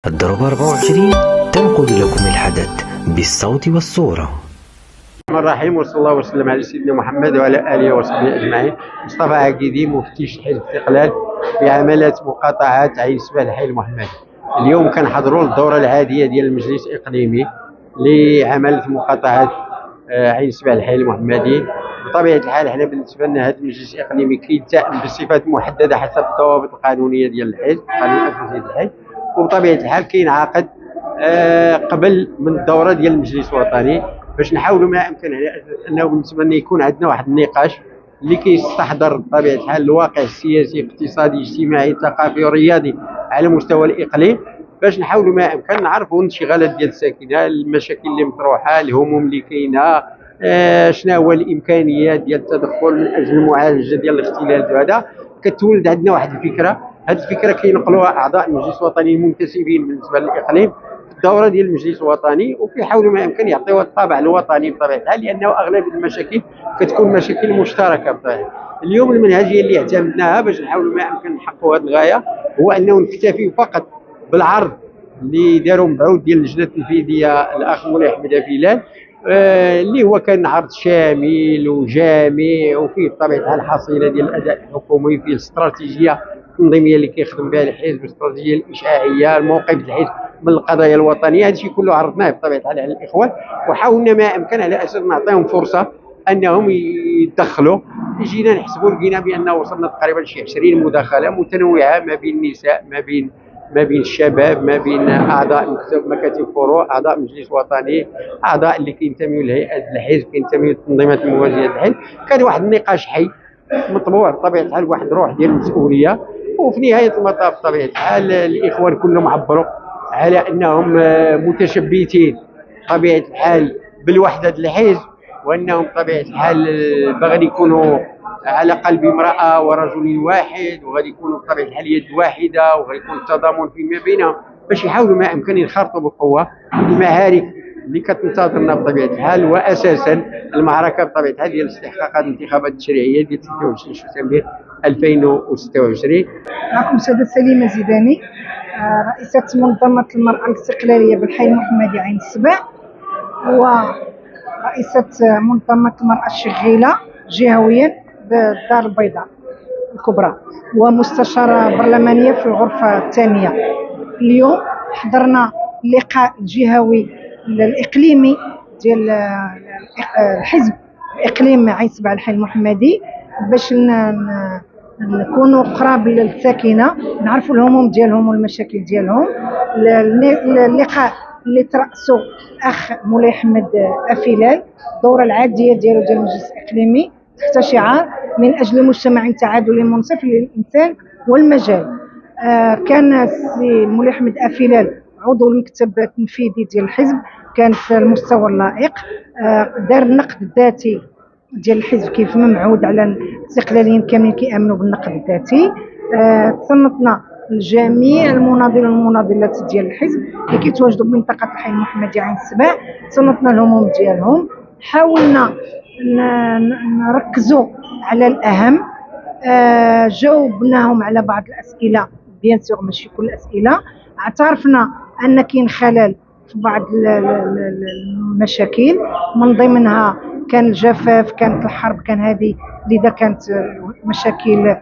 الضرب 24 تنقل لكم الحدث بالصوت والصورة. الرحمن الرحيم، وصلى الله وسلم على سيدنا محمد وعلى اله وصحبه اجمعين. مصطفى عقيدي، مفتي حزب الاستقلال في عمليه مقاطعه عين سبع الحي المحمدي. اليوم كنحضروا الدوره العاديه ديال المجلس الاقليمي لعمليه مقاطعه عين سبع الحي المحمدي. بطبيعه الحال حنا بالنسبه لنا هذا المجلس الاقليمي كيتم بصفات محدده حسب الضوابط القانونيه ديال الحزب، قانون الاساسي ديال الحزب، وبطبيعه الحال كينعقد قبل من الدوره ديال المجلس الوطني باش نحاولوا ما امكن على انه بالنسبه لنا يكون عندنا واحد النقاش اللي كيستحضر بطبيعه الحال الواقع السياسي اقتصادي اجتماعي ثقافي ورياضي على مستوى الاقليم، باش نحاولوا ما امكن نعرفوا الانشغالات ديال الساكنه، المشاكل اللي مطروحه، الهموم اللي كاينه، شنو هو الامكانيات ديال التدخل من اجل المعالجه ديال الاختلال. هذا كتولد عندنا واحد الفكره، هذه الفكره كينقلوها اعضاء المجلس الوطني المنتسبين بالنسبه للاقليم الدوره ديال المجلس الوطني، وكيحاولوا ما يمكن يعطيوها الطابع الوطني بطبيعه الحال، لانه اغلب المشاكل كتكون مشاكل مشتركه بطبيعه. اليوم المنهجيه اللي اعتمدناها باش نحاولوا ما يمكن نحققوا هذه الغايه هو انه نكتفي فقط بالعرض اللي داروا مبعوث ديال اللجنه التنفيذيه الاخ مولاي احمد افيلان، اللي هو كان عرض شامل وجامع وفيه بطبيعه الحال حصيله ديال الاداء الحكومي، فيه الاستراتيجيه التنظيميه اللي كيخدم بها الحزب، الاستراتيجيه الاشعاعيه، الموقف الحزب من القضايا الوطنيه. هذا الشيء كله عرضناه بطبيعه الحال على الاخوان، وحاولنا ما امكن على اساس نعطيهم فرصه انهم يدخلوا. جينا نحسبوا لقينا بان وصلنا تقريبا شي 20 مداخله متنوعه ما بين النساء، ما بين الشباب، ما بين اعضاء مكاتب فروع، اعضاء مجلس وطني، اعضاء اللي كينتميوا لهيئات الحزب، كينتميوا للتنظيمات الموازيه للحزب. كان واحد النقاش حي مطبوع بطبيعه الحال، واحد الروح ديال المسؤوليه. وفي نهايه المطاف بطبيعه الحال الاخوان كلهم عبروا على انهم متشبتين بطبيعه الحال بالوحده الحزب، وانهم بطبيعه الحال باغيين يكونوا على قلب امراه ورجل واحد، وغادي يكونوا بطبيعه الحال يد واحده، وغادي يكون التضامن فيما بينهم باش يحاولوا ما امكن ينخرطوا بقوه المعارك اللي كتنتظرنا بطبيعه الحال، واساسا المعركه بطبيعه الحال ديال استحقاق الانتخابات التشريعيه ديال 26 شتنبر 2026. معكم سيدة سليمة زيداني، رئيسة منظمة المرأة الاستقلالية بالحي المحمدي عين السبع، ورئيسة منظمة المرأة الشغيلة جهويا بالدار البيضاء الكبرى، ومستشارة برلمانية في الغرفة الثانية. اليوم حضرنا اللقاء الجهوي الإقليمي ديال الحزب الإقليم عين سبع الحي المحمدي، باش نكونوا قراب للساكنه، نعرفوا الهموم ديالهم والمشاكل ديالهم. اللقاء اللي ترأسوا اخ مولاي احمد افيلال، الدوره العاديه ديالو ديال المجلس الاقليمي تحت شعار من اجل مجتمع تعادلي منصف للانسان والمجال. كان السي مولاي احمد افيلال عضو المكتب التنفيذي ديال الحزب، كان في المستوى اللائق، دار النقد الذاتي ديال الحزب كيف ما معود على الاستقلاليين كاملين كيامنوا بالنقد الذاتي. تصنتنا لجميع المناضلين والمناضلات ديال الحزب اللي كيتواجدوا بمنطقه الحي المحمدي عين السبع، تصنتنا الهموم ديالهم، حاولنا نركزوا على الاهم، جاوبناهم على بعض الاسئله، بيان سور ماشي كل الاسئله، اعترفنا ان كاين خلل في بعض المشاكل، من ضمنها كان الجفاف، كانت الحرب، كان هذه، لذا كانت مشاكل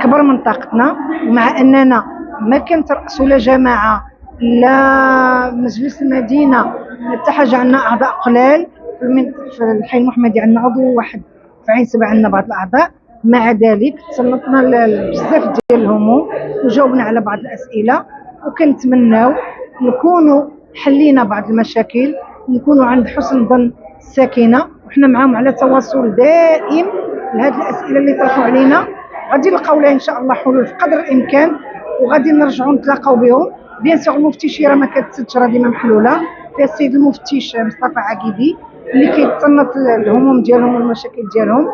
كبر من طاقتنا. ومع اننا ما كانت رأس ولا جماعه لا مجلس المدينه حتى حاجه، عندنا اعضاء قلال في الحي المحمدي، عندنا عضو واحد، في عين سبع عندنا بعض الاعضاء. مع ذلك تسلطنا بزاف ديال الهموم وجاوبنا على بعض الاسئله، وكنتمناو نكونوا حلينا بعض المشاكل، نكونوا عند حسن ظن الساكنه، وحنا معاهم على تواصل دائم لهذه الاسئله اللي طرحوا علينا. غادي نلقاو لها ان شاء الله حلول في قدر الامكان، وغادي نرجعوا نتلاقاو بهم. بيان سور المفتي شي راه ما كتسدش، راه ديما محلوله، فيها السيد المفتي مصطفى عقيدي اللي كيتصنت الهموم ديالهم والمشاكل ديالهم،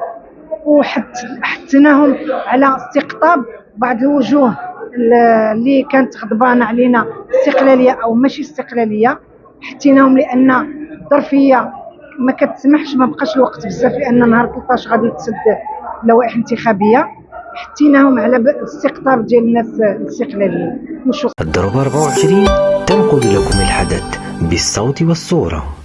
وحثناهم على استقطاب بعض الوجوه اللي كانت غضبانه علينا استقلاليه او ماشي استقلاليه. حثيناهم لان الظرفيه ما كتسمحش، ما بقاش الوقت بزاف، لان نهار 13 غادي تسد لوائح انتخابيه. حطيناهم على الاستقطاب ديال الناس الاستقلاليين. الدرب 24 تنقل لكم الحدث بالصوت والصورة.